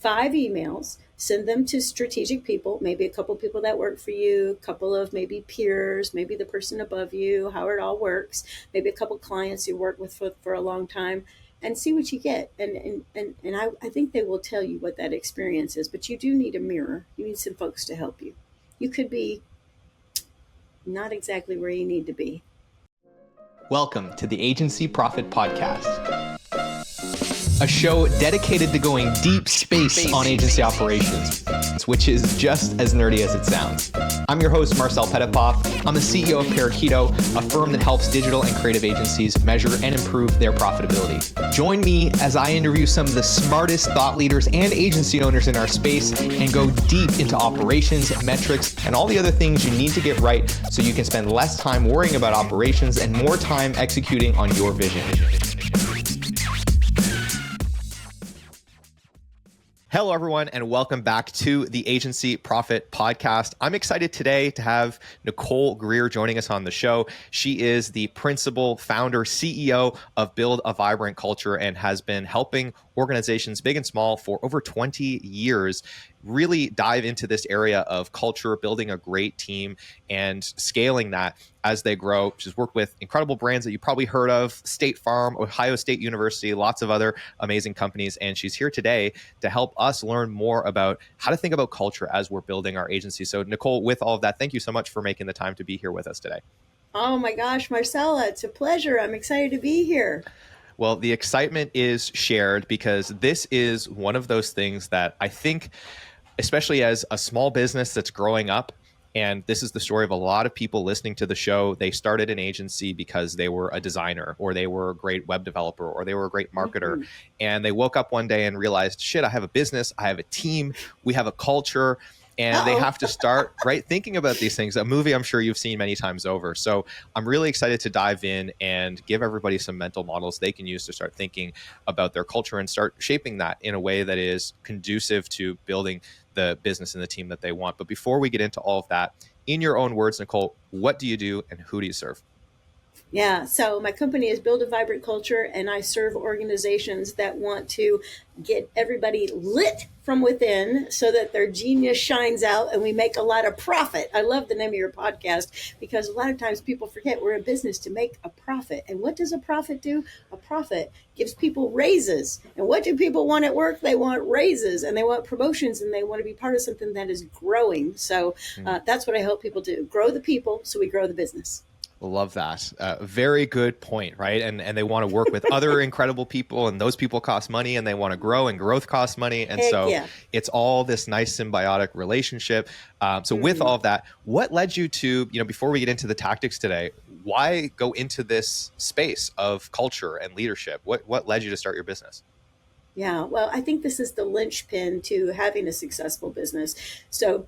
5 emails, send them to strategic people, maybe a couple people that work for you, a couple of maybe peers, maybe the person above you, how it all works, maybe a couple clients you work with for a long time, and see what you get. And I think they will tell you what that experience is, but you do need a mirror. You need some folks to help you. You could be not exactly where you need to be. Welcome to the Agency Profit Podcast, a show dedicated to going deep space on agency operations, which is just as nerdy as it sounds. I'm your host, Marcel Petitpas. I'm the CEO of Parakeeto, a firm that helps digital and creative agencies measure and improve their profitability. Join me as I interview some of the smartest thought leaders and agency owners in our space and go deep into operations, metrics, and all the other things you need to get right so you can spend less time worrying about operations and more time executing on your vision. Hello, everyone, and welcome back to the Agency Profit Podcast. I'm excited today to have Nicole Greer joining us on the show. She is the principal, founder, CEO of Build a Vibrant Culture and has been helping organizations, big and small, for over 20 years really dive into this area of culture, building a great team, and scaling that as they grow. She's worked with incredible brands that you probably heard of, State Farm, Ohio State University, lots of other amazing companies. And she's here today to help us learn more about how to think about culture as we're building our agency. So Nicole, with all of that, thank you so much for making the time to be here with us today. Oh my gosh, Marcella, it's a pleasure. I'm excited to be here. Well, the excitement is shared because this is one of those things that I think, especially as a small business that's growing up, and this is the story of a lot of people listening to the show. They started an agency because they were a designer, or they were a great web developer, or they were a great marketer. And they woke up one day and realized, shit, I have a business, I have a team, we have a culture. And they have to start thinking about these things. A movie I'm sure you've seen many times over. So I'm really excited to dive in and give everybody some mental models they can use to start thinking about their culture and start shaping that in a way that is conducive to building the business and the team that they want. But before we get into all of that, in your own words, Nicole, what do you do and who do you serve? Yeah, so my company is Build a Vibrant Culture, and I serve organizations that want to get everybody lit from within so that their genius shines out and we make a lot of profit. I love the name of your podcast because a lot of times people forget we're in business to make a profit. And what does a profit do? A profit gives people raises. And what do people want at work? They want raises, and they want promotions, and they want to be part of something that is growing. So that's what I help people do. Grow the people so we grow the business. Love that. Very good point, right? And they want to work with other incredible people, and those people cost money, and they want to grow, and growth costs money. And It's all this nice symbiotic relationship. So with all of that, what led you to, before we get into the tactics today, why go into this space of culture and leadership? What led you to start your business? Yeah, well, I think this is the linchpin to having a successful business. So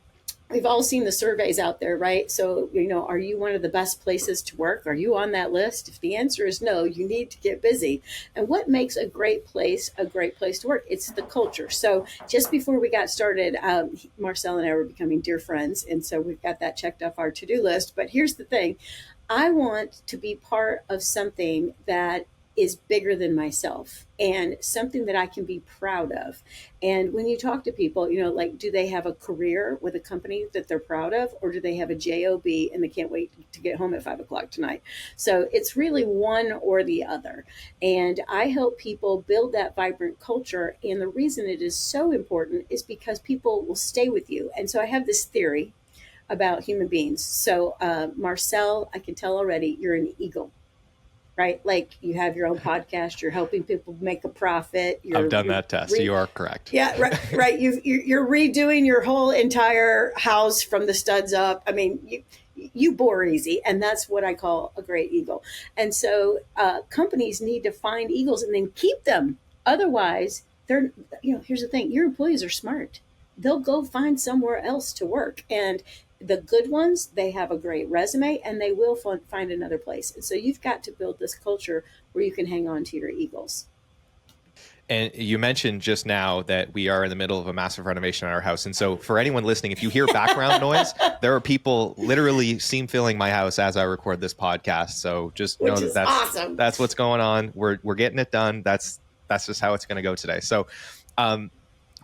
we've all seen the surveys out there, right? So, are you one of the best places to work? Are you on that list? If the answer is no, you need to get busy. And what makes a great place to work? It's the culture. So just before we got started, Marcel and I were becoming dear friends. And so we've got that checked off our to-do list. But here's the thing. I want to be part of something that is bigger than myself and something that I can be proud of. And when you talk to people, do they have a career with a company that they're proud of, or do they have a job and they can't wait to get home at 5:00 tonight? So it's really one or the other. And I help people build that vibrant culture. And the reason it is so important is because people will stay with you. And so I have this theory about human beings. So Marcel, I can tell already, you're an eagle. Right? Like you have your own podcast, you're helping people make a profit. I've done that test. You are correct. Yeah, right. You're redoing your whole entire house from the studs up. I mean, you bore easy. And that's what I call a great eagle. And so companies need to find eagles and then keep them. Otherwise, here's the thing, your employees are smart. They'll go find somewhere else to work. And the good ones, they have a great resume and they will find another place. And so you've got to build this culture where you can hang on to your eagles. And you mentioned just now that we are in the middle of a massive renovation on our house. And so for anyone listening, if you hear background noise, there are people literally seam filling my house as I record this podcast. So just know that's awesome. That's what's going on. We're getting it done. That's just how it's going to go today. So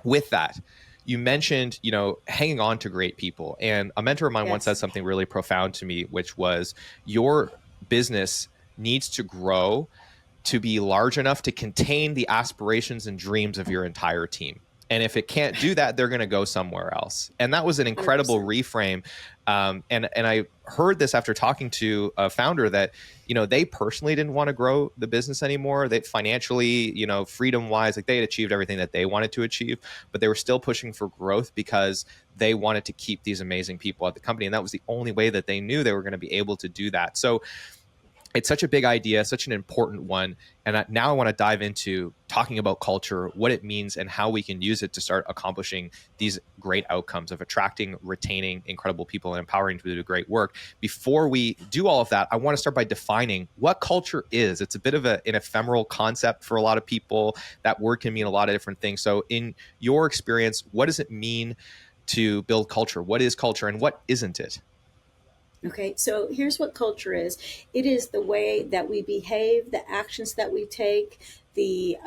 with that, you mentioned, hanging on to great people. And a mentor of mine once said Yes. something really profound to me, which was your business needs to grow to be large enough to contain the aspirations and dreams of your entire team. And if it can't do that, they're going to go somewhere else. And that was an incredible 100%. reframe. And I heard this after talking to a founder that, they personally didn't want to grow the business anymore. They financially, freedom wise, like they had achieved everything that they wanted to achieve, but they were still pushing for growth because they wanted to keep these amazing people at the company. And that was the only way that they knew they were going to be able to do that. So it's such a big idea, such an important one. And now I want to dive into talking about culture, what it means, and how we can use it to start accomplishing these great outcomes of attracting, retaining incredible people and empowering them to do great work. Before we do all of that, I want to start by defining what culture is. It's a bit of an ephemeral concept for a lot of people. That word can mean a lot of different things. So in your experience, what does it mean to build culture? What is culture and what isn't it? Okay, so here's what culture is. It is the way that we behave, the actions that we take, the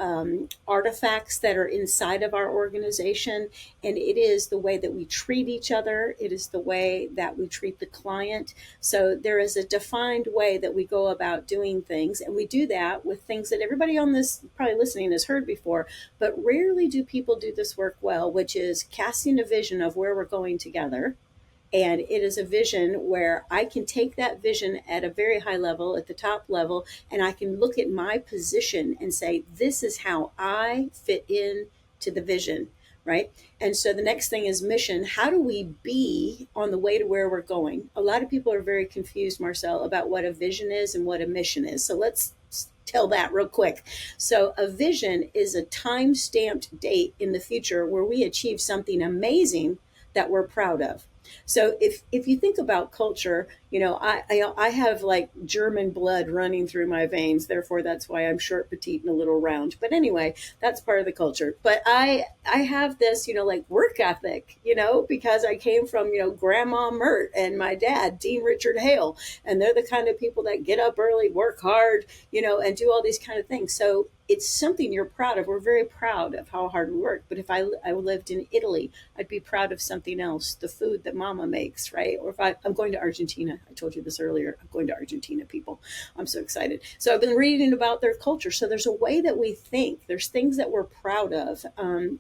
artifacts that are inside of our organization, and it is the way that we treat each other. It is the way that we treat the client. So there is a defined way that we go about doing things, and we do that with things that everybody on this probably listening has heard before, but rarely do people do this work well, which is casting a vision of where we're going together. And it is a vision where I can take that vision at a very high level, at the top level, and I can look at my position and say, this is how I fit in to the vision, right? And so the next thing is mission. How do we be on the way to where we're going? A lot of people are very confused, Marcel, about what a vision is and what a mission is. So let's tell that real quick. So a vision is a time stamped date in the future where we achieve something amazing that we're proud of. So if you think about culture, I have like German blood running through my veins. Therefore, that's why I'm short, petite, and a little round. But anyway, that's part of the culture. But I have this, like work ethic, because I came from, Grandma Mert and my dad, Dean Richard Hale, and they're the kind of people that get up early, work hard, and do all these kind of things. So it's something you're proud of. We're very proud of how hard we work. But if I lived in Italy, I'd be proud of something else, the food that mama makes, right? Or if I'm going to Argentina, I told you this earlier, I'm going to Argentina, people. I'm so excited. So I've been reading about their culture. So there's a way that we think, there's things that we're proud of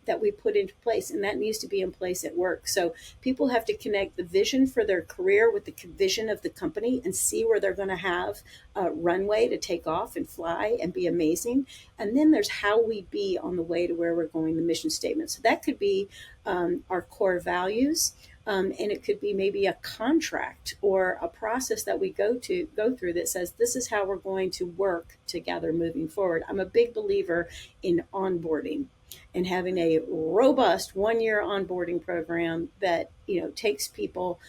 that we put into place, and that needs to be in place at work. So people have to connect the vision for their career with the vision of the company and see where they're going to have a runway to take off and fly and be amazing. And then there's how we be on the way to where we're going, the mission statement. So that could be our core values. And it could be maybe a contract or a process that we go through that says this is how we're going to work together moving forward. I'm a big believer in onboarding and having a robust 1 year onboarding program that takes people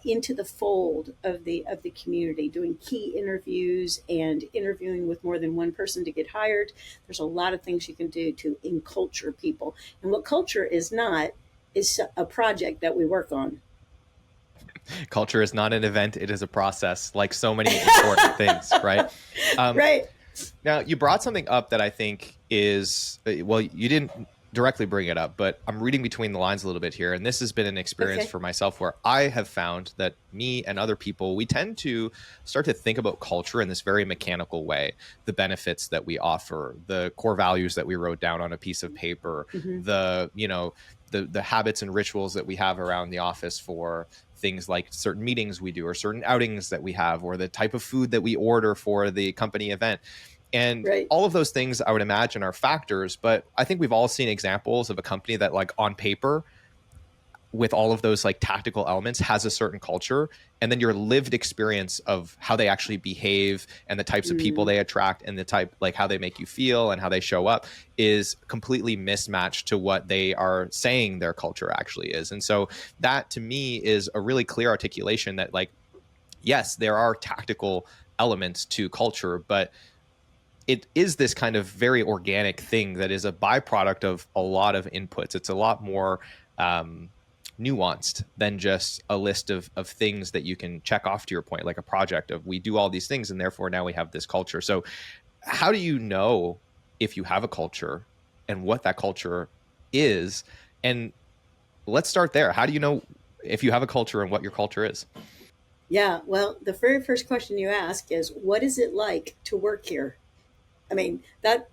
into the fold of the community, doing key interviews and interviewing with more than one person to get hired. There's a lot of things you can do to enculture people, and what culture is not is a project that we work on. Culture is not an event, it is a process, like so many important things, right? Right. Now, you brought something up that I think is, well, you didn't directly bring it up, but I'm reading between the lines a little bit here. And this has been an experience Okay. for myself where I have found that me and other people, we tend to start to think about culture in this very mechanical way. The benefits that we offer, the core values that we wrote down on a piece of paper, Mm-hmm. the habits and rituals that we have around the office for things like certain meetings we do or certain outings that we have or the type of food that we order for the company event. And Right. all of those things I would imagine are factors, but I think we've all seen examples of a company that, like, on paper with all of those like tactical elements has a certain culture, and then your lived experience of how they actually behave and the types of people Mm. they attract and the type, like how they make you feel and how they show up, is completely mismatched to what they are saying their culture actually is. And so that to me is a really clear articulation that, like, yes, there are tactical elements to culture, but it is this kind of very organic thing that is a byproduct of a lot of inputs. It's a lot more nuanced than just a list of things that you can check off, to your point, like a project of we do all these things and therefore now we have this culture. So how do you know if you have a culture and what that culture is? And let's start there. How do you know if you have a culture and what your culture is? Yeah, well, the very first question you ask is, what is it like to work here? I mean, that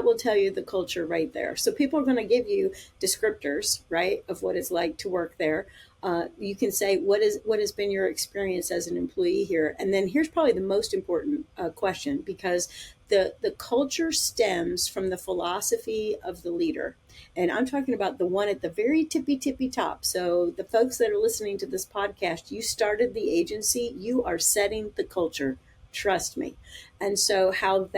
will tell you the culture right there. So people are going to give you descriptors, right, of what it's like to work there. You can say what has been your experience as an employee here, and then here's probably the most important question, because the culture stems from the philosophy of the leader, and I'm talking about the one at the very tippy top. So the folks that are listening to this podcast, you started the agency, you are setting the culture. Trust me. And so how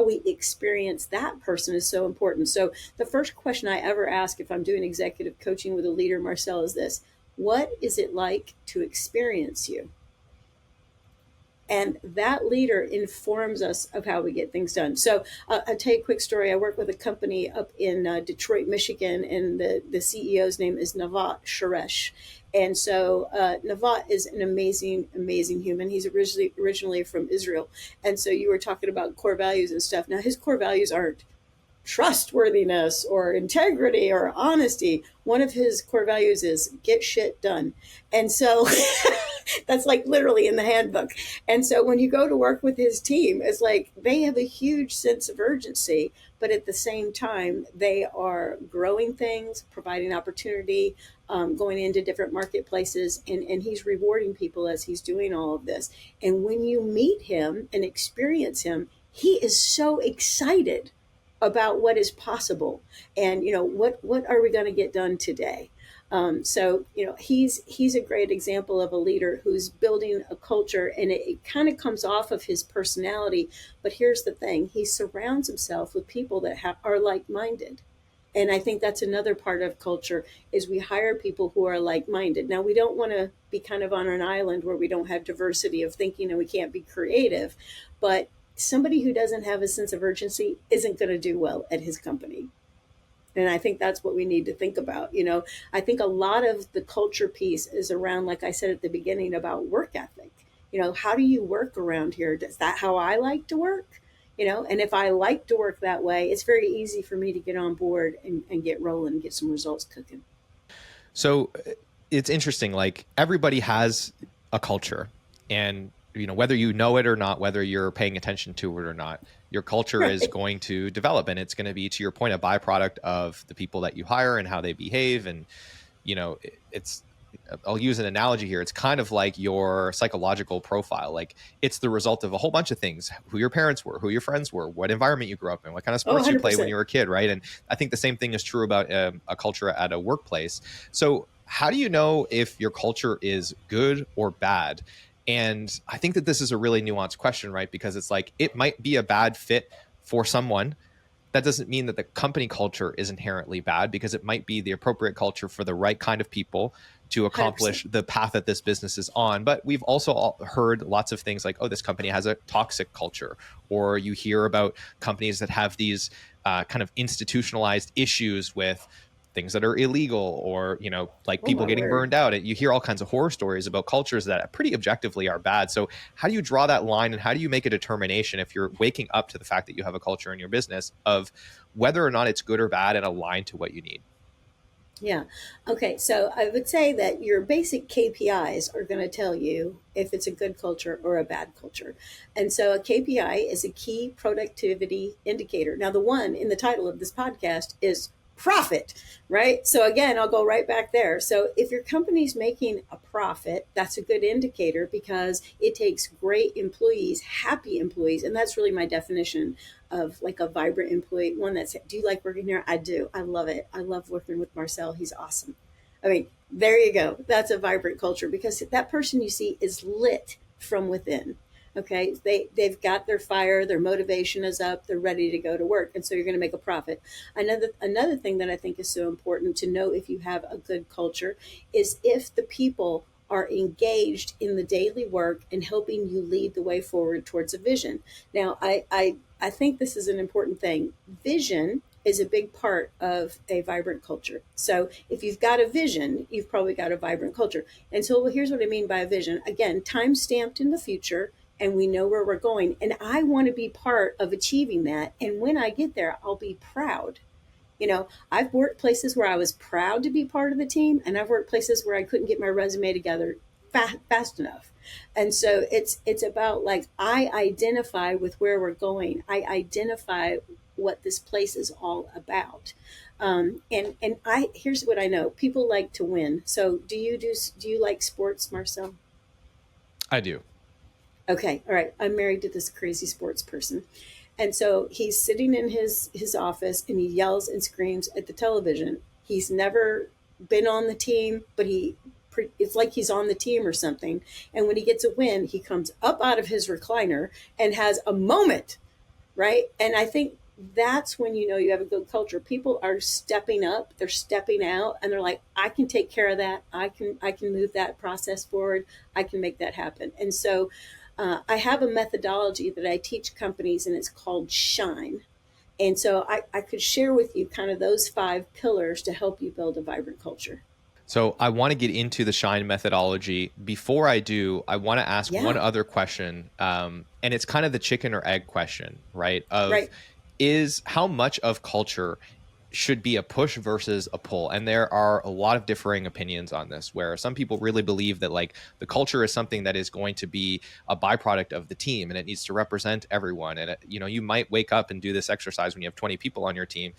we experience that person is so important. So the first question I ever ask if I'm doing executive coaching with a leader, Marcel, is this: what is it like to experience you? And that leader informs us of how we get things done. So I'll tell you a quick story. I work with a company up in Detroit, Michigan, and the CEO's name is Navat Sharesh. And so Navat is an amazing human. He's originally from Israel. And so you were talking about core values and stuff. Now, his core values aren't trustworthiness or integrity or honesty. One of his core values is get shit done. And so that's like literally in the handbook. And so when you go to work with his team, it's like they have a huge sense of urgency, but at the same time, they are growing things, providing opportunity, going into different marketplaces, and he's rewarding people as he's doing all of this. And when you meet him and experience him, he is so excited about what is possible, and what are we going to get done today. So he's a great example of a leader who's building a culture, and it kind of comes off of his personality. But here's the thing: he surrounds himself with people that are like-minded. And I think that's another part of culture, is we hire people who are like-minded. Now, we don't want to be kind of on an island where we don't have diversity of thinking and we can't be creative, but somebody who doesn't have a sense of urgency isn't going to do well at his company. And I think that's what we need to think about. I think a lot of the culture piece is around, like I said at the beginning, about work ethic. How do you work around here? Is that how I like to work? And if I like to work that way, it's very easy for me to get on board and get rolling and get some results cooking. So it's interesting, like everybody has a culture, and whether you know it or not, whether you're paying attention to it or not, your culture Right. is going to develop, and it's going to be, to your point, a byproduct of the people that you hire and how they behave. And it's I'll use an analogy here. It's kind of like your psychological profile. Like, it's the result of a whole bunch of things: who your parents were, who your friends were, what environment you grew up in, what kind of Oh, sports you played when 100%. you were a kid, right? And I think the same thing is true about a culture at a workplace. So how do you know if your culture is good or bad? And I think that this is a really nuanced question, right? Because it's like, it might be a bad fit for someone. That doesn't mean that the company culture is inherently bad, because it might be the appropriate culture for the right kind of people to accomplish 100%. the path that this business is on. But we've also heard lots of things like, oh, this company has a toxic culture, or you hear about companies that have these kind of institutionalized issues with things that are illegal, or like Oh, people my getting word. burned out. You hear all kinds of horror stories about cultures that pretty objectively are bad. So how do you draw that line, and how do you make a determination, if you're waking up to the fact that you have a culture in your business, of whether or not it's good or bad and aligned to what you need? Yeah. Okay. So I would say that your basic KPIs are going to tell you if it's a good culture or a bad culture. And so a KPI is a key productivity indicator. Now, the one in the title of this podcast is profit, right? So again, I'll go right back there. So if your company's making a profit, that's a good indicator, because it takes great employees, happy employees. And that's really my definition of like a vibrant employee. One that's, do you like working here? I do. I love it. I love working with Marcel. He's awesome. I mean, there you go. That's a vibrant culture, because that person you see is lit from within. Okay, they've got their fire, their motivation is up, they're ready to go to work, and so you're going to make a profit. Another thing that I think is so important to know if you have a good culture is if the people are engaged in the daily work and helping you lead the way forward towards a vision. Now, I think this is an important thing. Vision is a big part of a vibrant culture. So if you've got a vision, you've probably got a vibrant culture. And so, well, here's what I mean by a vision. Again, time stamped in the future, and we know where we're going. And I want to be part of achieving that. And when I get there, I'll be proud. I've worked places where I was proud to be part of the team, and I've worked places where I couldn't get my resume together fast enough. And so it's about, like, I identify with where we're going. I identify what this place is all about. And I here's what I know: people like to win. So do you like sports, Marcel? I do. Okay, all right. I'm married to this crazy sports person. And so he's sitting in his office and he yells and screams at the television. He's never been on the team, but it's like he's on the team or something. And when he gets a win, he comes up out of his recliner and has a moment, right? And I think that's when you know you have a good culture. People are stepping up, they're stepping out, and they're like, I can take care of that. I can move that process forward. I can make that happen. And so I have a methodology that I teach companies, and it's called S.H.I.N.E. And so I could share with you kind of those 5 pillars to help you build a vibrant culture. So I want to get into the S.H.I.N.E methodology. Before I do, I want to ask one Yeah, other question, and it's kind of the chicken or egg question, right? Of right. is how much of culture should be a push versus a pull. And there are a lot of differing opinions on this, where some people really believe that like the culture is something that is going to be a byproduct of the team and it needs to represent everyone. And you might wake up and do this exercise when you have 20 people on your team.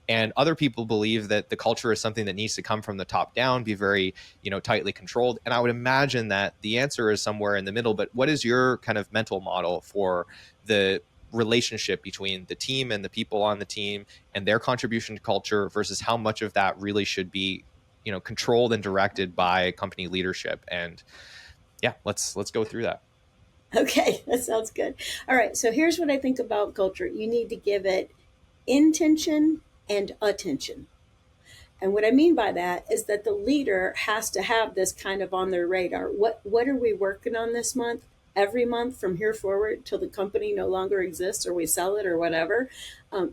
And other people believe that the culture is something that needs to come from the top down, be very, tightly controlled. And I would imagine that the answer is somewhere in the middle. But what is your kind of mental model for the relationship between the team and the people on the team and their contribution to culture versus how much of that really should be controlled and directed by company leadership? And yeah, let's go through that. Okay, that sounds good. All right, so here's what I think about culture: you need to give it intention and attention. And what I mean by that is that the leader has to have this kind of on their radar. What are we working on this month? Every month from here forward till the company no longer exists or we sell it or whatever,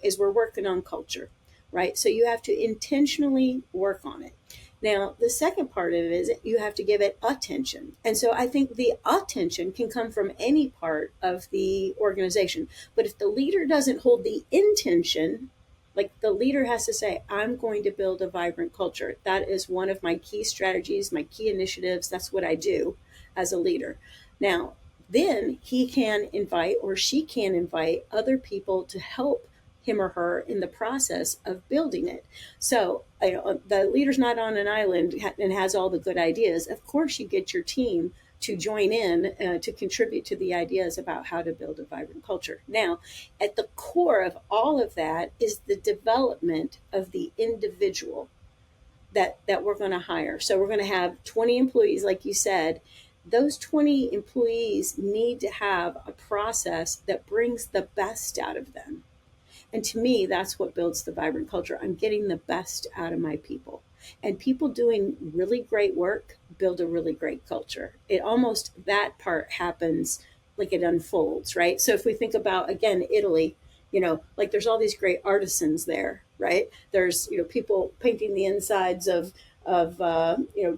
is we're working on culture, right? So you have to intentionally work on it. Now, the second part of it is you have to give it attention. And so I think the attention can come from any part of the organization. But if the leader doesn't hold the intention, like the leader has to say, I'm going to build a vibrant culture. That is one of my key strategies, my key initiatives. That's what I do as a leader. Now, then he can invite, or she can invite, other people to help him or her in the process of building it. So, the leader's not on an island and has all the good ideas. Of course, you get your team to join in, to contribute to the ideas about how to build a vibrant culture. Now, at the core of all of that is the development of the individual that we're going to hire. So we're going to have 20 employees, like you said. Those 20 employees need to have a process that brings the best out of them. And to me, that's what builds the vibrant culture. I'm getting the best out of my people. And people doing really great work build a really great culture. It almost, that part happens, like it unfolds, right? So if we think about, again, Italy, like there's all these great artisans there, right? There's, people painting the insides of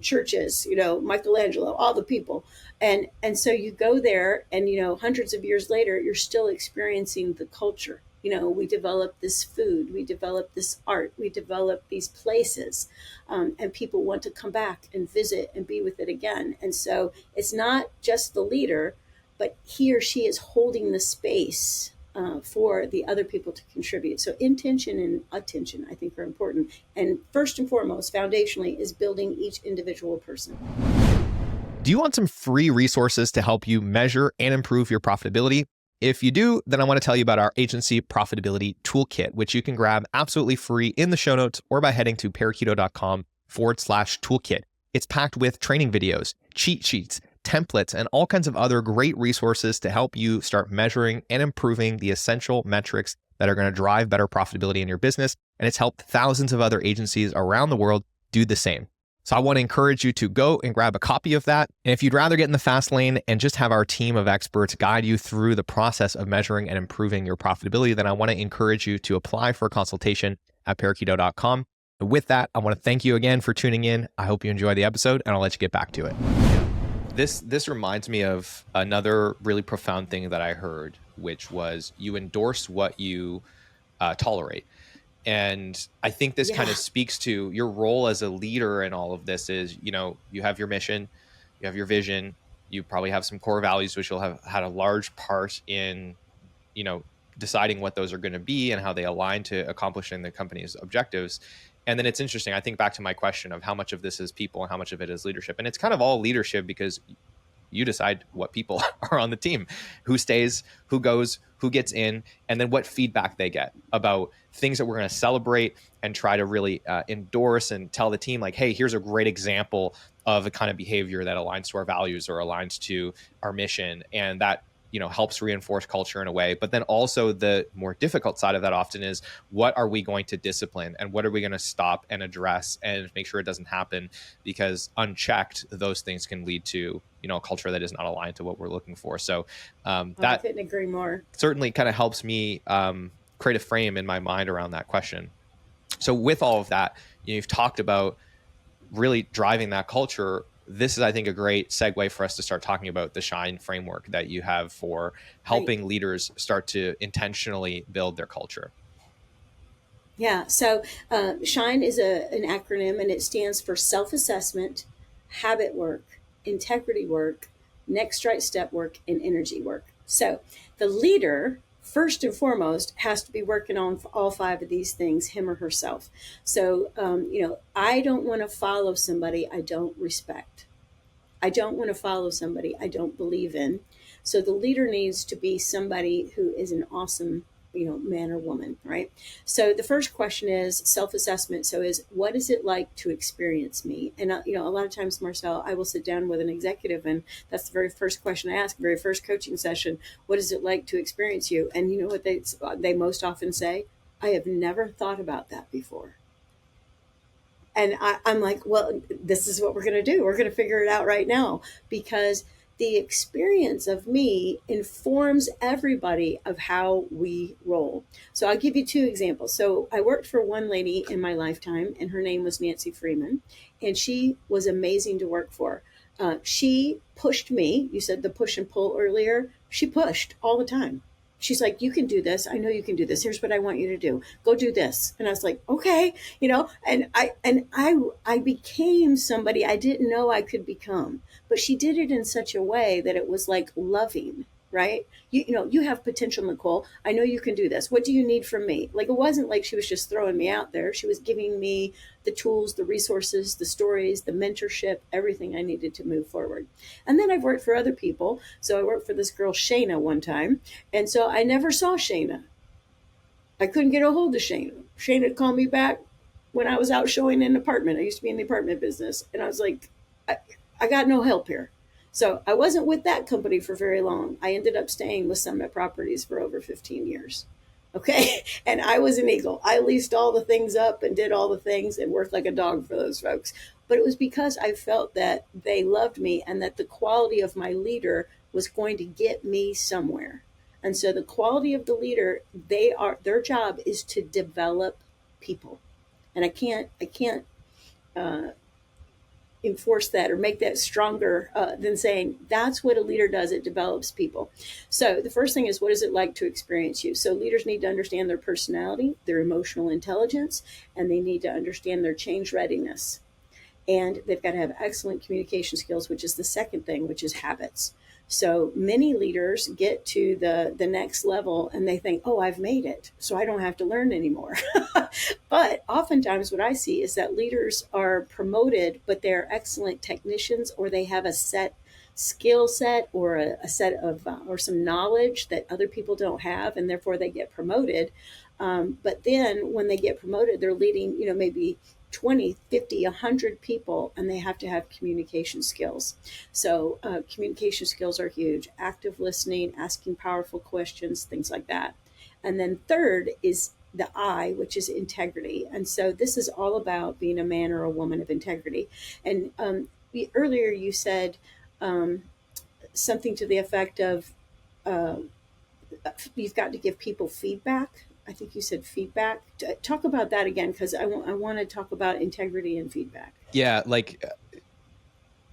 churches, Michelangelo, all the people. And so you go there and, hundreds of years later, you're still experiencing the culture. We develop this food, we develop this art, we develop these places, and people want to come back and visit and be with it again. And so it's not just the leader, but he or she is holding the space for the other people to contribute. So intention and attention, I think, are important. And first and foremost, foundationally, is building each individual person. Do you want some free resources to help you measure and improve your profitability? If you do, then I want to tell you about our agency profitability toolkit, which you can grab absolutely free in the show notes or by heading to parakeeto.com/toolkit. It's packed with training videos, cheat sheets, templates, and all kinds of other great resources to help you start measuring and improving the essential metrics that are going to drive better profitability in your business. And it's helped thousands of other agencies around the world do the same. So I want to encourage you to go and grab a copy of that. And if you'd rather get in the fast lane and just have our team of experts guide you through the process of measuring and improving your profitability, then I want to encourage you to apply for a consultation at parakeeto.com. And with that, I want to thank you again for tuning in. I hope you enjoy the episode, and I'll let you get back to it. This reminds me of another really profound thing that I heard, which was you endorse what you tolerate. And I think this kind Yeah. of speaks to your role as a leader in all of this is, you have your mission, you have your vision, you probably have some core values, which will have had a large part in, you know, deciding what those are going to be and how they align to accomplishing the company's objectives. And then it's interesting. I think back to my question of how much of this is people and how much of it is leadership. And it's kind of all leadership because you decide what people are on the team, who stays, who goes, who gets in, and then what feedback they get about things that we're going to celebrate and try to really endorse and tell the team, like, hey, here's a great example of a kind of behavior that aligns to our values or aligns to our mission. And that, helps reinforce culture in a way. But then also the more difficult side of that often is, what are we going to discipline and what are we going to stop and address and make sure it doesn't happen? Because unchecked, those things can lead to, a culture that is not aligned to what we're looking for. So I that couldn't agree more. certainly kind of helps me create a frame in my mind around that question. So with all of that, you've talked about really driving that culture. This is, I think, a great segue for us to start talking about the S.H.I.N.E framework that you have for Right. helping leaders start to intentionally build their culture. Yeah. So SHINE is an acronym, and it stands for self assessment, habit work, integrity work, next right step work, and energy work. So the leader, first and foremost, has to be working on all five of these things, him or herself. So, I don't want to follow somebody I don't respect. I don't want to follow somebody I don't believe in. So the leader needs to be somebody who is an awesome, man or woman, right? So the first question is self-assessment. So is, what is it like to experience me? And a lot of times, Marcel, I will sit down with an executive, and that's the very first question I ask, very first coaching session. What is it like to experience you? And you know what they most often say? I have never thought about that before. And I'm like, well, this is what we're going to do. We're going to figure it out right now, because the experience of me informs everybody of how we roll. So I'll give you two examples. So I worked for one lady in my lifetime, and her name was Nancy Freeman, and she was amazing to work for. She pushed me. You said the push and pull earlier. She pushed all the time. She's like, you can do this. I know you can do this. Here's what I want you to do. Go do this. And I was like, okay, and I became somebody I didn't know I could become. But she did it in such a way that it was like loving, right? You have potential, Nicole. I know you can do this. What do you need from me? Like, it wasn't like she was just throwing me out there. She was giving me the tools, the resources, the stories, the mentorship, everything I needed to move forward. And then I've worked for other people. So I worked for this girl, Shayna, one time. And so I never saw Shayna. I couldn't get a hold of Shayna. Shayna called me back when I was out showing an apartment. I used to be in the apartment business. And I was like, I got no help here. So I wasn't with that company for very long. I ended up staying with Summit Properties for over 15 years. Okay. And I was an eagle. I leased all the things up and did all the things and worked like a dog for those folks. But it was because I felt that they loved me and that the quality of my leader was going to get me somewhere. And so the quality of the leader, their job is to develop people. And I can't uh, enforce that or make that stronger than saying that's what a leader does. It develops people. So the first thing is, what is it like to experience you? So leaders need to understand their personality, their emotional intelligence, and they need to understand their change readiness. And they've got to have excellent communication skills, which is the second thing, which is habits. So many leaders get to the next level and they think, oh, I've made it, so I don't have to learn anymore. But oftentimes what I see is that leaders are promoted, but they're excellent technicians, or they have a set skill set or a set of or some knowledge that other people don't have, and therefore they get promoted. But then when they get promoted, they're leading, maybe 20, 50, 100 people, and they have to have communication skills. So communication skills are huge. Active listening, asking powerful questions, things like that. And then third is the I, which is integrity. And so this is all about being a man or a woman of integrity. And earlier you said um, something to the effect of uh, you've got to give people feedback. I think you said feedback. Talk about that again, because I want to talk about integrity and feedback. Yeah, like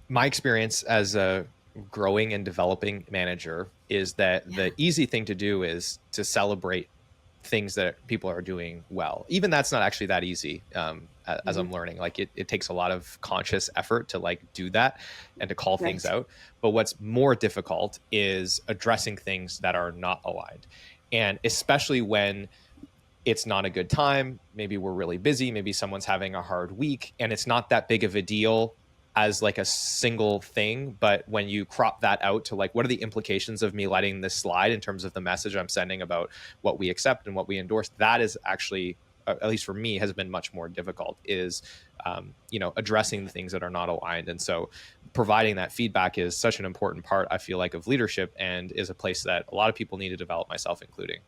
my experience as a growing and developing manager is that Yeah. the easy thing to do is to celebrate things that people are doing well. Even that's not actually that easy, as Mm-hmm. I'm learning. Like it takes a lot of conscious effort to like do that and to call things Right. out. But what's more difficult is addressing things that are not aligned. And especially when it's not a good time. Maybe we're really busy. Maybe someone's having a hard week and it's not that big of a deal as like a single thing. But when you crop that out to like, what are the implications of me letting this slide in terms of the message I'm sending about what we accept and what we endorse? That is actually, at least for me, has been much more difficult is, addressing the things that are not aligned. And so providing that feedback is such an important part, I feel like, of leadership and is a place that a lot of people need to develop, myself including.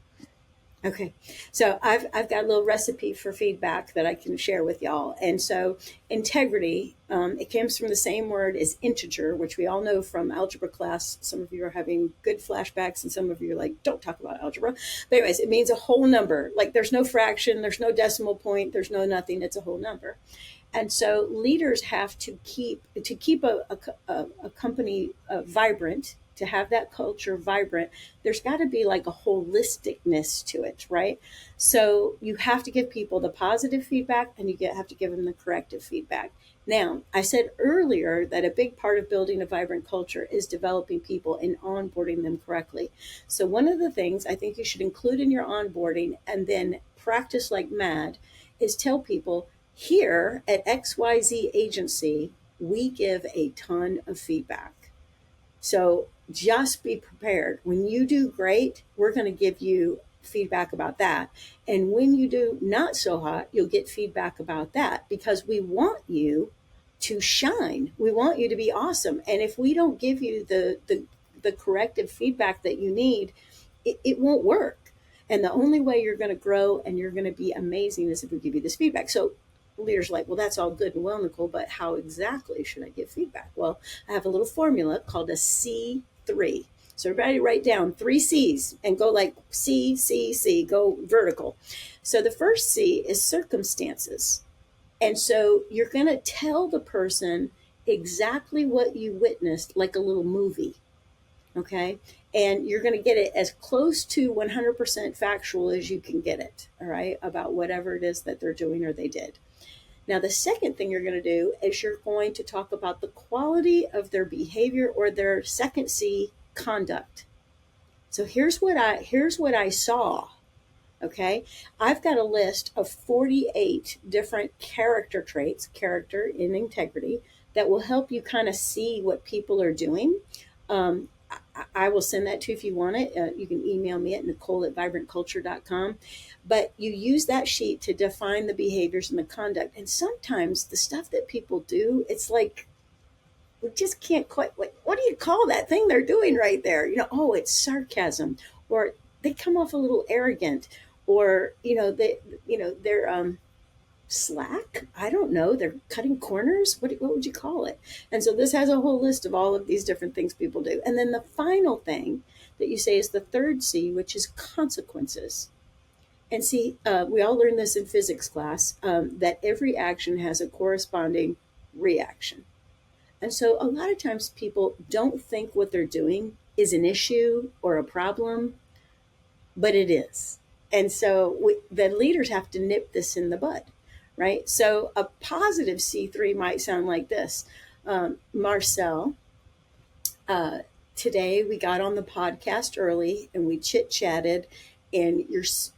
Okay, so I've got a little recipe for feedback that I can share with y'all. And so integrity, it comes from the same word as integer, which we all know from algebra class. Some of you are having good flashbacks, and some of you are like, "Don't talk about algebra." But anyways, it means a whole number. Like there's no fraction, there's no decimal point, there's no nothing. It's a whole number. And so leaders have to keep a company vibrant, to have that culture vibrant. There's got to be like a holisticness to it, right? So you have to give people the positive feedback, and have to give them the corrective feedback. Now, I said earlier that a big part of building a vibrant culture is developing people and onboarding them correctly. So one of the things I think you should include in your onboarding and then practice like mad is tell people, here at XYZ agency, we give a ton of feedback. So just be prepared. When you do great, we're going to give you feedback about that. And when you do not so hot, you'll get feedback about that, because we want you to shine. We want you to be awesome. And if we don't give you the corrective feedback that you need, it won't work. And the only way you're going to grow and you're going to be amazing is if we give you this feedback. So leaders are like, well, that's all good and well, Nicole, but how exactly should I give feedback? Well, I have a little formula called a C3. So everybody write down 3 C's and go like C, C, C, go vertical. So the first C is circumstances. And so you're going to tell the person exactly what you witnessed, like a little movie. Okay. And you're going to get it as close to 100% factual as you can get it. All right. About whatever it is that they're doing or they did. Now, the second thing you're going to do is you're going to talk about the quality of their behavior, or their second C, conduct. So here's what I saw. Okay. I've got a list of 48 different character traits, character in integrity, that will help you kind of see what people are doing. I will send that to you if you want it. You can email me at Nicole@vibrantculture.com. But you use that sheet to define the behaviors and the conduct. And sometimes the stuff that people do, it's like, we just can't quite, like, what do you call that thing they're doing right there? Oh, it's sarcasm, or they come off a little arrogant, or, they're slack. I don't know. They're cutting corners. What would you call it? And so this has a whole list of all of these different things people do. And then the final thing that you say is the third C, which is consequences. And see, we all learned this in physics class, that every action has a corresponding reaction. And so a lot of times people don't think what they're doing is an issue or a problem, but it is. And so the leaders have to nip this in the bud, right? So a positive C3 might sound like this. Marcel, uh, today we got on the podcast early and we chit chatted, and here's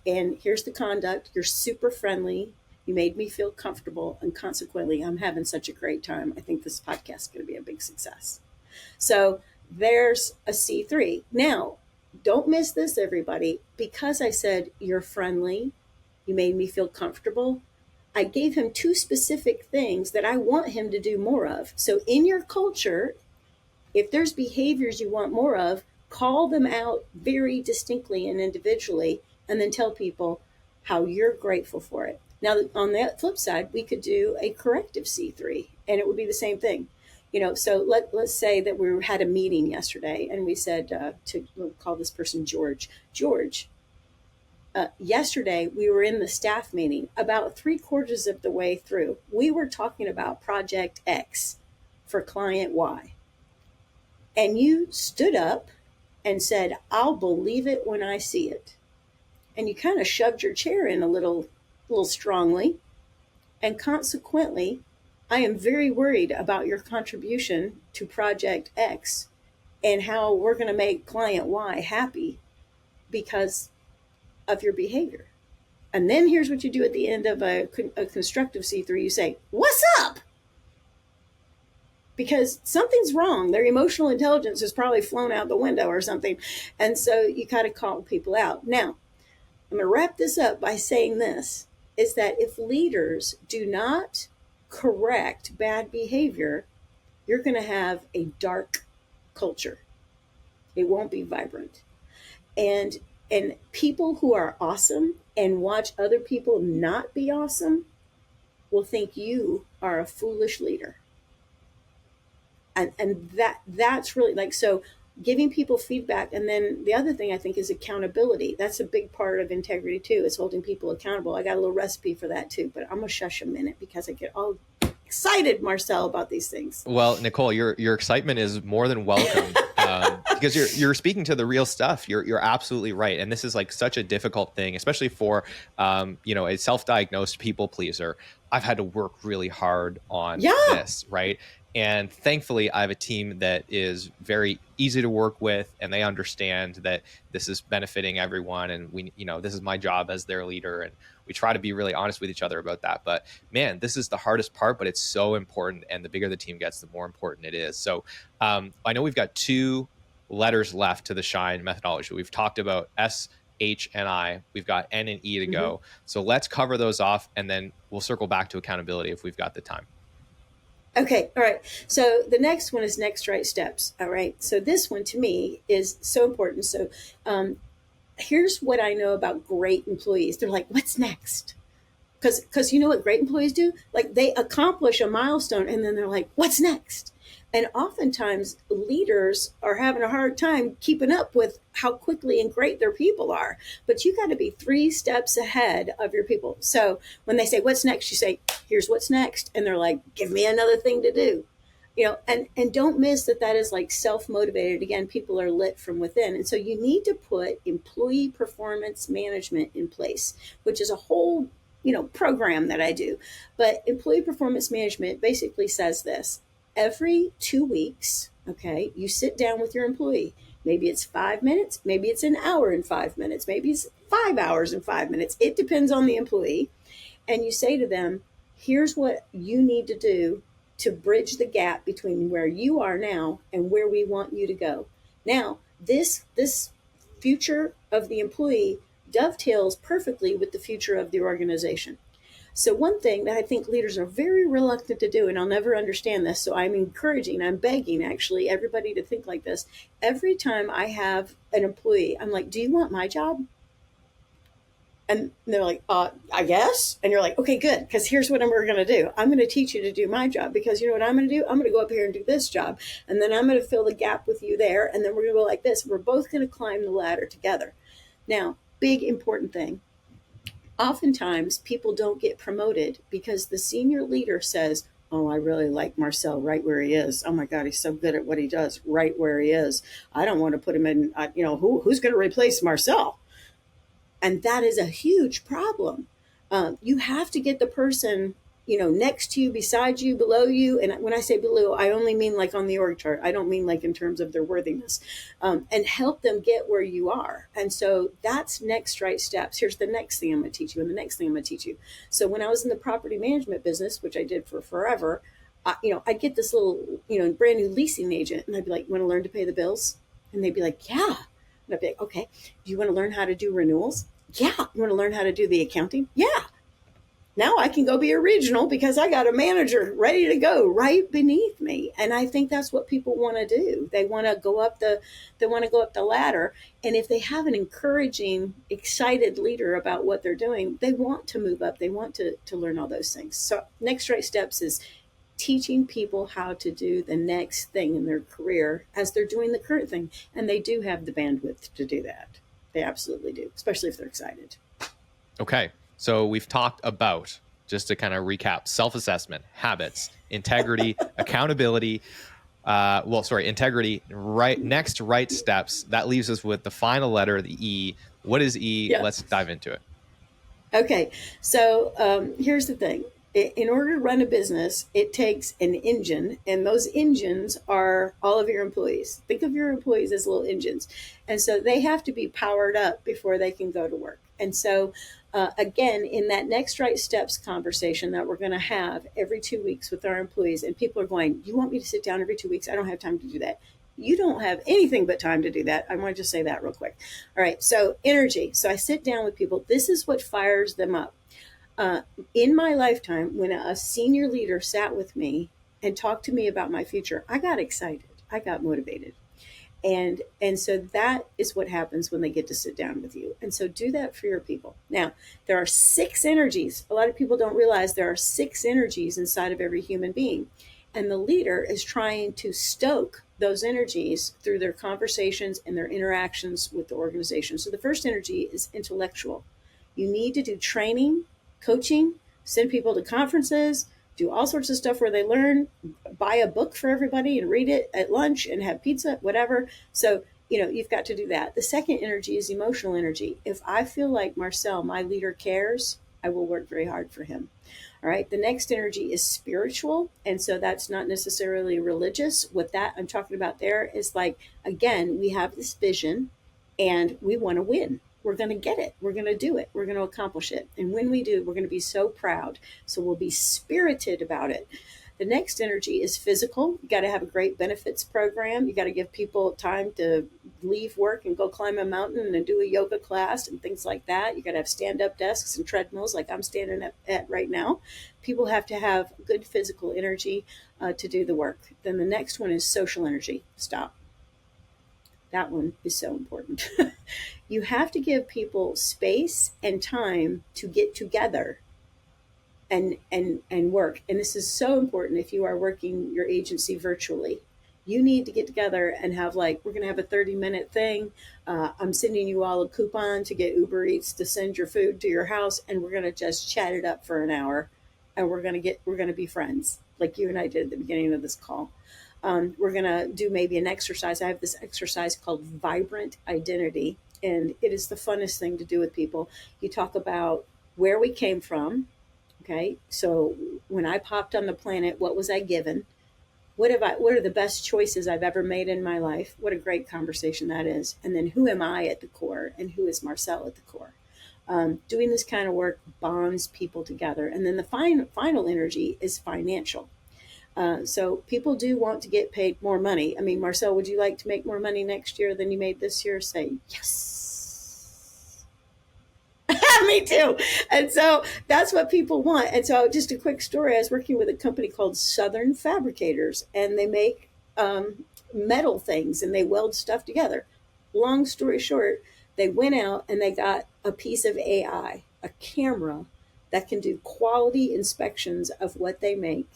the conduct. You're super friendly. You made me feel comfortable, and consequently, I'm having such a great time. I think this podcast is going to be a big success. So there's a C3. Now, don't miss this, everybody. Because I said you're friendly, you made me feel comfortable, I gave him two specific things that I want him to do more of. So in your culture, if there's behaviors you want more of, call them out very distinctly and individually, and then tell people how you're grateful for it. Now, on the flip side, we could do a corrective C3, and it would be the same thing. So let's say that we had a meeting yesterday, and we said, we'll call this person George. George, yesterday we were in the staff meeting. About 3/4 of the way through, we were talking about project X for client Y. And you stood up and said, I'll believe it when I see it. and you kind of shoved your chair in a little strongly, and consequently, I am very worried about your contribution to project X and how we're going to make client Y happy because of your behavior. And then here's what you do at the end of a constructive C3. You say, "What's up?" Because something's wrong. Their emotional intelligence has probably flown out the window or something. And so you kind of call people out. Now, I'm going to wrap this up by saying this is that if leaders do not correct bad behavior, you're going to have a dark culture. It won't be vibrant. And people who are awesome and watch other people not be awesome will think you are a foolish leader. And that's really like, so giving people feedback. And then the other thing I think is accountability. That's a big part of integrity too, is holding people accountable. I got a little recipe for that too, but I'm gonna shush a minute because I get all excited, Marcel, about these things. Well, Nicole, your excitement is more than welcome. Because you're speaking to the real stuff. You're absolutely right, and this is like such a difficult thing, especially for a self-diagnosed people pleaser. I've had to work really hard on this, right? And thankfully, I have a team that is very easy to work with, and they understand that this is benefiting everyone. And this is my job as their leader, and we try to be really honest with each other about that. But man, this is the hardest part, but it's so important. And the bigger the team gets, the more important it is. So I know we've got 2 letters left to the S.H.I.N.E methodology. We've talked about S, H, and I. We've got N and E to go. So let's cover those off, and then we'll circle back to accountability if we've got the time. Okay. All right. So the next one is next right steps. All right. So this one to me is so important. So here's what I know about great employees. They're like, what's next? Because you know what great employees do? Like they accomplish a milestone and then they're like, what's next? And oftentimes leaders are having a hard time keeping up with how quickly and great their people are. But you got to be 3 steps ahead of your people. So when they say, what's next? You say, here's what's next. And they're like, give me another thing to do. And don't miss that is like self-motivated. Again, people are lit from within. And so you need to put employee performance management in place, which is a whole program that I do. But employee performance management basically says this: every 2 weeks, okay, you sit down with your employee. Maybe it's 5 minutes, maybe it's an hour and 5 minutes, maybe it's 5 hours and 5 minutes. It depends on the employee. And you say to them, here's what you need to do to bridge the gap between where you are now and where we want you to go. Now, this future of the employee dovetails perfectly with the future of the organization. So one thing that I think leaders are very reluctant to do, and I'll never understand this, so I'm begging actually everybody to think like this. Every time I have an employee, I'm like, do you want my job? And they're like, I guess. And you're like, okay, good. Because here's what we're going to do. I'm going to teach you to do my job, because you know what I'm going to do? I'm going to go up here and do this job. And then I'm going to fill the gap with you there. And then we're going to go like this. We're both going to climb the ladder together. Now, big important thing. Oftentimes people don't get promoted because the senior leader says, oh, I really like Marcel right where he is. Oh my God, he's so good at what he does right where he is. I don't want to put him in, who's going to replace Marcel? And that is a huge problem. You have to get the person, next to you, beside you, below you. And when I say below, I only mean like on the org chart. I don't mean like in terms of their worthiness, and help them get where you are. And so that's next right steps. Here's the next thing I'm going to teach you, and the next thing I'm going to teach you. So when I was in the property management business, which I did for forever, I'd get this little, brand new leasing agent, and I'd be like, you want to learn to pay the bills? And they'd be like, yeah. And I'd be like, okay, do you want to learn how to do renewals? Yeah. You want to learn how to do the accounting? Yeah. Now I can go be a regional because I got a manager ready to go right beneath me. And I think that's what people want to do. They want to go up the ladder. And if they have an encouraging, excited leader about what they're doing, they want to move up. They want to learn all those things. So next right steps is teaching people how to do the next thing in their career as they're doing the current thing. And they do have the bandwidth to do that. They absolutely do, especially if they're excited. Okay. So we've talked about, just to kind of recap, self-assessment, habits, integrity, accountability. Integrity, right steps. That leaves us with the final letter, the E, What is E? Yeah. Let's dive into it. Okay, so here's the thing. In order to run a business, it takes an engine, and those engines are all of your employees. Think of your employees as little engines. And so they have to be powered up before they can go to work. And so, again, in that next right steps conversation that we're going to have every 2 weeks with our employees, and people are going, "You want me to sit down every 2 weeks? I don't have time to do that." You don't have anything but time to do that. I want to just say that real quick. All right, so energy. So I sit down with people. This is what fires them up. Uh, in my lifetime, when a senior leader sat with me and talked to me about my future, I got excited. I got motivated. And so that is what happens when they get to sit down with you. And so do that for your people. Now, there are 6 energies. A lot of people don't realize there are 6 energies inside of every human being. And the leader is trying to stoke those energies through their conversations and their interactions with the organization. So the first energy is intellectual. You need to do training, coaching, send people to conferences, do all sorts of stuff where they learn, buy a book for everybody and read it at lunch and have pizza, whatever. So, you've got to do that. The second energy is emotional energy. If I feel like Marcel, my leader, cares, I will work very hard for him. All right. The next energy is spiritual. And so that's not necessarily religious. What that I'm talking about there is like, again, we have this vision and we want to win. We're going to get it. We're going to do it. We're going to accomplish it. And when we do, we're going to be so proud. So we'll be spirited about it. The next energy is physical. You got to have a great benefits program. You got to give people time to leave work and go climb a mountain and do a yoga class and things like that. You got to have stand up desks and treadmills like I'm standing at right now. People have to have good physical energy to do the work. Then the next one is social energy. Stop. That one is so important. You have to give people space and time to get together and work. And this is so important if you are working your agency virtually. You need to get together and have like, we're going to have a 30-minute thing. I'm sending you all a coupon to get Uber Eats to send your food to your house, and we're going to just chat it up for an hour, and we're going to be friends like you and I did at the beginning of this call. We're going to do maybe an exercise. I have this exercise called Vibrant Identity, and it is the funnest thing to do with people. You talk about where we came from. Okay, so when I popped on the planet, what was I given? What are the best choices I've ever made in my life? What a great conversation that is. And then who am I at the core, and who is Marcel at the core? Doing this kind of work bonds people together. And then the final energy is financial. So people do want to get paid more money. I mean, Marcel, would you like to make more money next year than you made this year? Say yes. Me too. And so that's what people want. And so, just a quick story, I was working with a company called Southern Fabricators, and they make metal things and they weld stuff together. Long story short, they went out and they got a piece of AI, a camera that can do quality inspections of what they make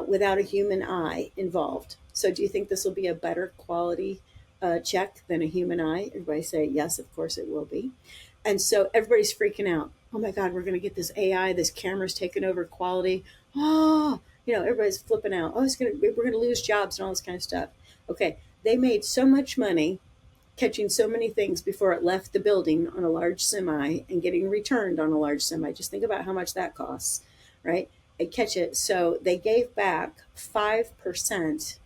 without a human eye involved. So, do you think this will be a better quality check than a human eye? Everybody say, yes, of course it will be. And so everybody's freaking out. Oh my God, we're going to get this AI, this camera's taking over quality. Oh, everybody's flipping out. Oh, we're going to lose jobs and all this kind of stuff. Okay, they made so much money catching so many things before it left the building on a large semi and getting returned on a large semi. Just think about how much that costs, right? They catch it. So they gave back 5%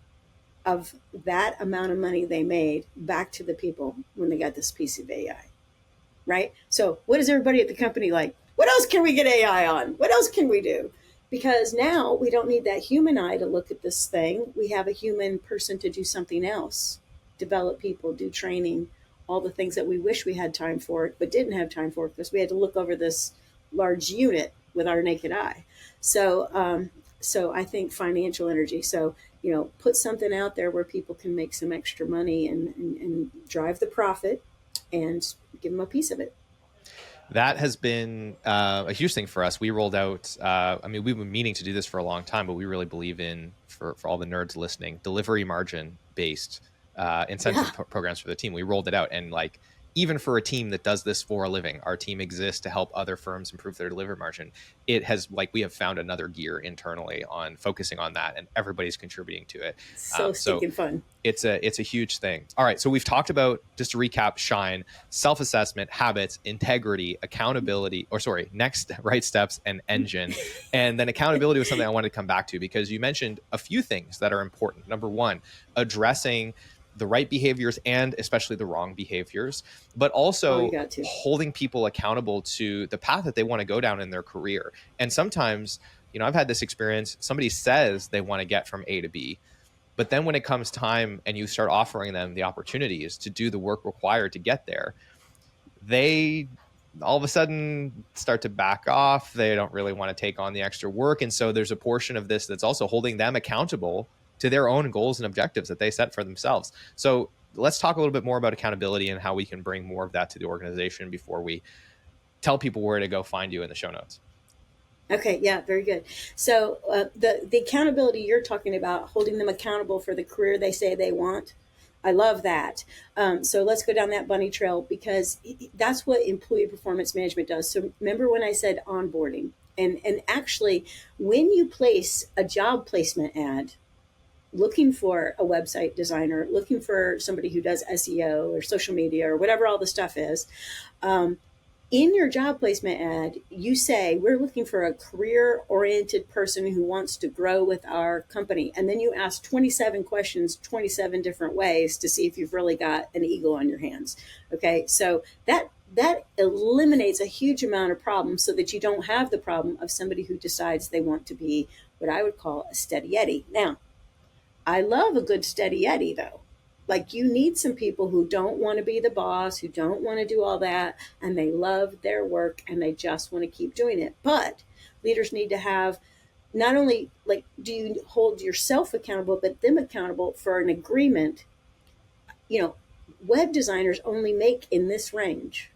of that amount of money they made back to the people when they got this piece of AI. Right? So, what is everybody at the company like? What else can we get AI on? What else can we do? Because now we don't need that human eye to look at this thing. We have a human person to do something else, develop people, do training, all the things that we wish we had time for, but didn't have time for because we had to look over this large unit with our naked eye. So I think financial energy. So, put something out there where people can make some extra money and drive the profit and give them a piece of it. That has been a huge thing for us. We rolled out, we've been meaning to do this for a long time, but we really believe in, for all the nerds listening, delivery margin based incentive programs for the team. We rolled it out, and like even for a team that does this for a living, our team exists to help other firms improve their delivery margin. It has, like, we have found another gear internally on focusing on that, and everybody's contributing to it. So So stinking fun. it's a huge thing. All right, so we've talked about, just to recap, S.H.I.N.E, self-assessment, habits, integrity, accountability, or sorry, next right steps, and engine. And then accountability was something I wanted to come back to, because you mentioned a few things that are important. Number one, addressing the right behaviors and especially the wrong behaviors, but Oh, you also got to. holding people accountable to the path that they want to go down in their career. And sometimes, I've had this experience, somebody says they want to get from A to B, but then when it comes time and you start offering them the opportunities to do the work required to get there, they all of a sudden start to back off. They don't really want to take on the extra work. And so there's a portion of this that's also holding them accountable to their own goals and objectives that they set for themselves. So let's talk a little bit more about accountability and how we can bring more of that to the organization before we tell people where to go find you in the show notes. Okay, yeah, very good. So the accountability you're talking about, holding them accountable for the career they say they want, I love that. So let's go down that bunny trail, because that's what employee performance management does. So remember when I said onboarding, and actually, when you place a job placement ad looking for a website designer, looking for somebody who does SEO or social media or whatever all the stuff is, um, in your job placement ad, you say, we're looking for a career oriented person who wants to grow with our company. And then you ask 27 questions, 27 different ways to see if you've really got an eagle on your hands. Okay. So that eliminates a huge amount of problems, so that you don't have the problem of somebody who decides they want to be what I would call a steady Eddie. Now, I love a good steady Eddie, though. Like, you need some people who don't want to be the boss, who don't want to do all that, and they love their work and they just want to keep doing it. But leaders need to have, not only, like, do you hold yourself accountable, but them accountable for an agreement. You know, web designers only make in this range.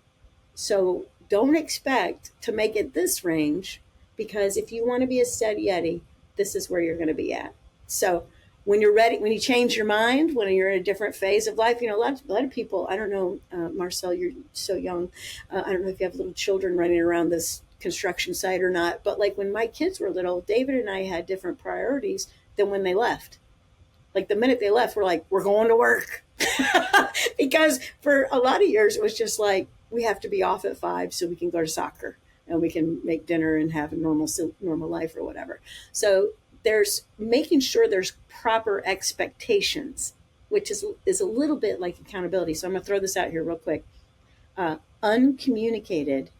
So don't expect to make it this range, because if you want to be a steady Eddie, this is where you're going to be at. So when you're ready, when you change your mind, when you're in a different phase of life, a lot of people, I don't know, Marcel, you're so young. I don't know if you have little children running around this construction site or not, but like when my kids were little, David and I had different priorities than when they left. Like the minute they left, we're like, we're going to work. Because for a lot of years, it was just like, we have to be off at 5 so we can go to soccer and we can make dinner and have a normal life or whatever. So there's making sure there's proper expectations, which is a little bit like accountability. So I'm going to throw this out here real quick. Uncommunicated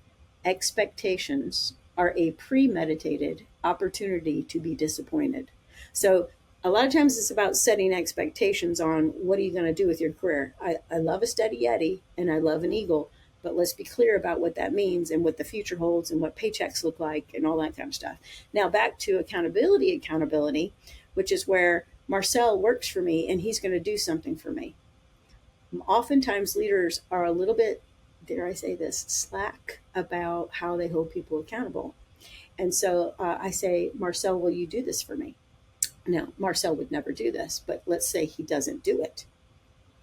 expectations are a premeditated opportunity to be disappointed. So a lot of times it's about setting expectations on what are you going to do with your career. I love a steady Eddie and I love an eagle, but let's be clear about what that means and what the future holds and what paychecks look like and all that kind of stuff. Now back to accountability, which is where Marcel works for me and he's going to do something for me. Oftentimes leaders are a little bit, dare I say this, slack about how they hold people accountable. And so I say, Marcel, will you do this for me? Now, Marcel would never do this, but let's say he doesn't do it.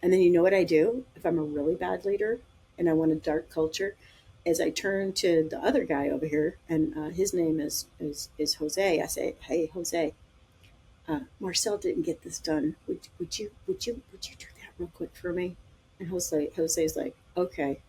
And then you know what I do if I'm a really bad leader and I want a dark culture? Is I turn to the other guy over here, and his name is Jose. I say, hey, Jose, Marcel didn't get this done. Would you do that real quick for me? And Jose's like, okay.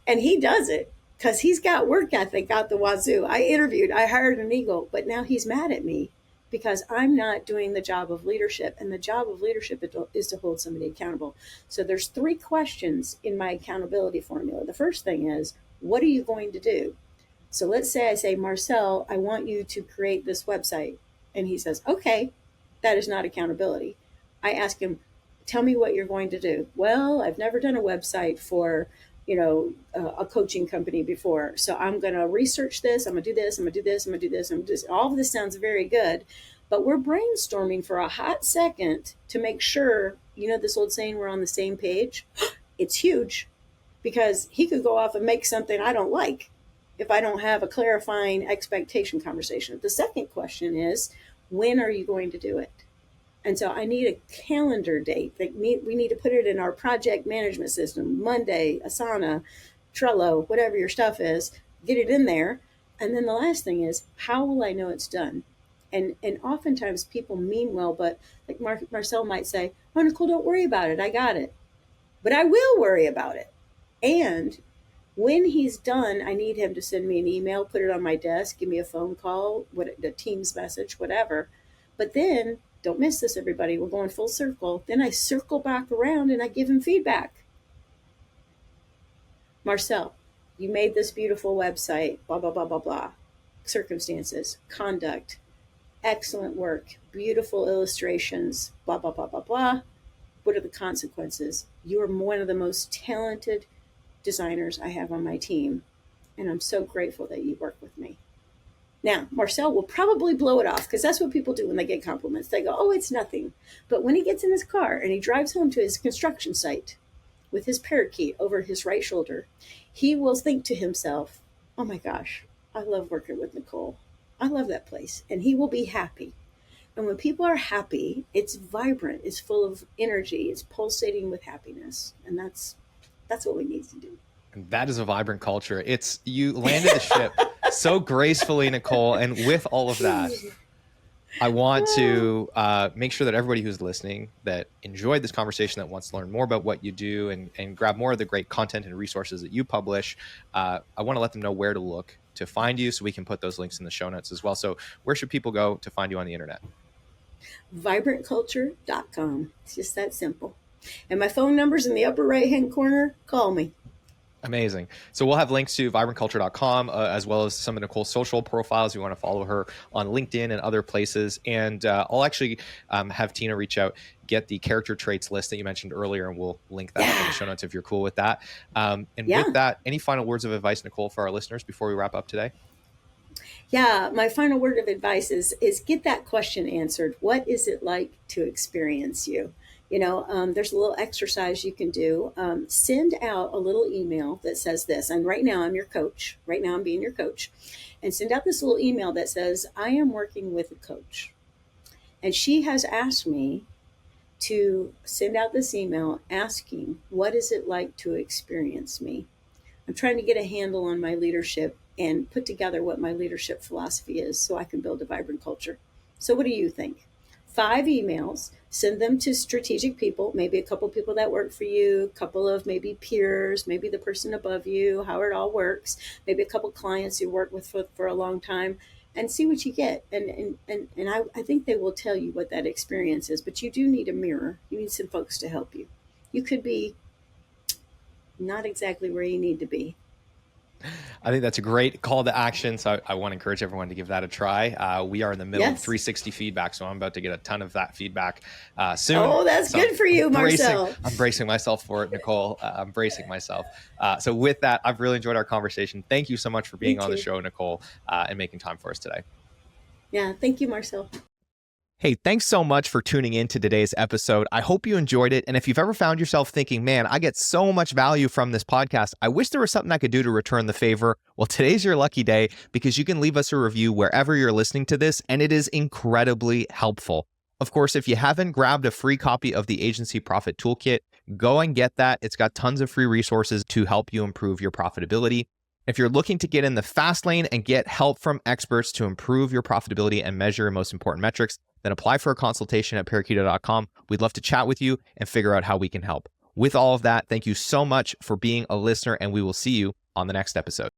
And he does it because he's got work ethic out the wazoo. I hired an eagle, but now he's mad at me because I'm not doing the job of leadership. And the job of leadership is to hold somebody accountable. So there's 3 questions in my accountability formula. The first thing is, what are you going to do? So let's say I say, Marcel, I want you to create this website. And he says, okay, that is not accountability. I ask him, tell me what you're going to do. Well, I've never done a website for, a coaching company before. So I'm going to research this. I'm going to do this. I'm going to do this. I'm going to do this. I'm going to do this. All of this sounds very good, but we're brainstorming for a hot second to make sure, this old saying, we're on the same page. It's huge, because he could go off and make something I don't like if I don't have a clarifying expectation conversation. The second question is, when are you going to do it? And so I need a calendar date. We need to put it in our project management system, Monday, Asana, Trello, whatever your stuff is, get it in there. And then the last thing is, how will I know it's done? And oftentimes people mean well, but like Marcel might say, oh, Nicole, don't worry about it. I got it. But I will worry about it. And when he's done, I need him to send me an email, put it on my desk, give me a phone call, a Teams message, whatever. But then, don't miss this, everybody. We're going full circle. Then I circle back around and I give him feedback. Marcel, you made this beautiful website, blah, blah, blah, blah, blah. Circumstances, conduct, excellent work, beautiful illustrations, blah, blah, blah, blah, blah. What are the consequences? You are one of the most talented designers I have on my team, and I'm so grateful that you work with me. Now, Marcel will probably blow it off because that's what people do when they get compliments. They go, oh, it's nothing. But when he gets in his car and he drives home to his construction site with his parakeet over his right shoulder, he will think to himself, oh my gosh, I love working with Nicole. I love that place. And he will be happy. And when people are happy, it's vibrant, it's full of energy, it's pulsating with happiness. And that's what we need to do. That is a vibrant culture. You landed the ship so gracefully, Nicole. And with all of that, I want to make sure that everybody who's listening that enjoyed this conversation, that wants to learn more about what you do and grab more of the great content and resources that you publish, I want to let them know where to look to find you, so we can put those links in the show notes as well. So where should people go to find you on the internet? VibrantCulture.com. It's just that simple. And my phone number's in the upper right-hand corner. Call me. Amazing. So we'll have links to vibrantculture.com as well as some of Nicole's social profiles. You want to follow her on LinkedIn and other places. And I'll actually have Tina reach out, get the character traits list that you mentioned earlier, and we'll link that up in the show notes if you're cool with that. With that, any final words of advice, Nicole, for our listeners before we wrap up today? Yeah, my final word of advice is get that question answered. What is it like to experience you? There's a little exercise you can do. Send out a little email that says this. And right now I'm your coach. Right now I'm being your coach. And send out this little email that says, I am working with a coach. And she has asked me to send out this email asking, what is it like to experience me? I'm trying to get a handle on my leadership and put together what my leadership philosophy is so I can build a vibrant culture. So what do you think? 5 emails, send them to strategic people, maybe a couple people that work for you, a couple of maybe peers, maybe the person above you, how it all works, maybe a couple clients you work with for a long time, and see what you get. And I think they will tell you what that experience is, but you do need a mirror. You need some folks to help you. You could be not exactly where you need to be. I think that's a great call to action. So I want to encourage everyone to give that a try. We are in the middle of 360 feedback, so I'm about to get a ton of that feedback soon. Oh, that's good for you, Marcel. I'm bracing myself for it, Nicole. I'm bracing myself. So with that, I've really enjoyed our conversation. Thank you so much for being on the show, Nicole, and making time for us today. Yeah, thank you, Marcel. Hey, thanks so much for tuning in to today's episode. I hope you enjoyed it. And if you've ever found yourself thinking, man, I get so much value from this podcast, I wish there was something I could do to return the favor. Well, today's your lucky day because you can leave us a review wherever you're listening to this, and it is incredibly helpful. Of course, if you haven't grabbed a free copy of the Agency Profit Toolkit, go and get that. It's got tons of free resources to help you improve your profitability. If you're looking to get in the fast lane and get help from experts to improve your profitability and measure your most important metrics, then apply for a consultation at Parakeeto.com. We'd love to chat with you and figure out how we can help. With all of that, thank you so much for being a listener, and we will see you on the next episode.